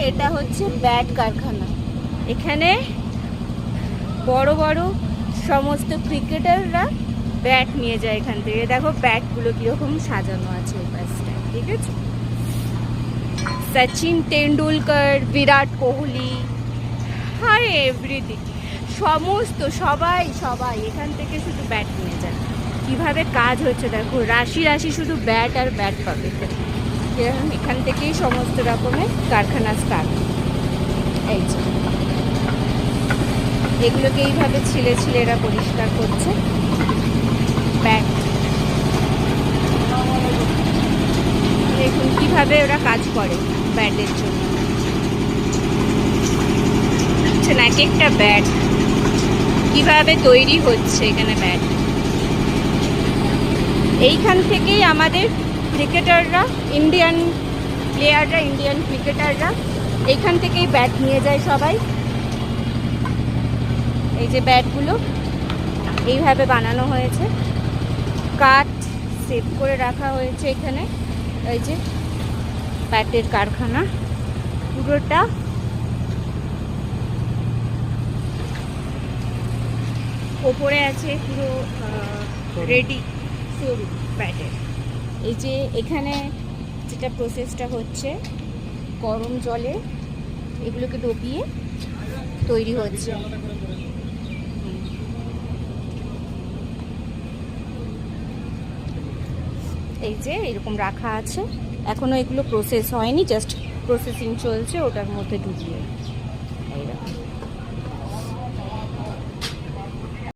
এটা হচ্ছে ব্যাট কারখানা। এখানে বড় বড় সমস্ত ক্রিকেটাররা ব্যাট নিয়ে যায় এখান থেকে। দেখো ব্যাটগুলো কীরকম সাজানো আছে ওই পাশটায়, ঠিক আছে? সচিন তেন্ডুলকর, বিরাট কোহলি, আর এভরিথিং, সমস্ত সবাই সবাই এখান থেকে শুধু ব্যাট নিয়ে যায়। কীভাবে কাজ হচ্ছে দেখো, রাশি রাশি শুধু ব্যাট আর ব্যাট পাবে। এখান থেকেই সমস্ত রকমের কারখানা স্টার্ট। এই যে এগুলোকে এইভাবে ছিলে ছিলে এরা পরিষ্কার করছে ব্যাট। দেখুন কীভাবে ওরা কাজ করে ব্যাটের জন্য। এক একটা ব্যাট কিভাবে তৈরি হচ্ছে এখানে ব্যাট। এইখান থেকেই আমাদের ক্রিকেটাররা, ইন্ডিয়ান প্লেয়াররা, ইন্ডিয়ান ক্রিকেটাররা এইখান থেকেই ব্যাট নিয়ে যায় সবাই। এই যে ব্যাটগুলো এইভাবে বানানো হয়েছে, কাঠ সেভ করে রাখা হয়েছে এখানে। এই যে ব্যাটের কারখানা পুরোটা। ওপরে আছে পুরো রেডি শোরুম ব্যাটের। এই যে এখানে যেটা প্রসেসটা হচ্ছে, গরম জলে এগুলোকে ডুবিয়ে তৈরি হচ্ছে। এই যে এরকম রাখা আছে, এখনো এগুলো প্রসেস হয়নি, জাস্ট প্রসেসিং চলছে ওটার মধ্যে ডুবিয়ে।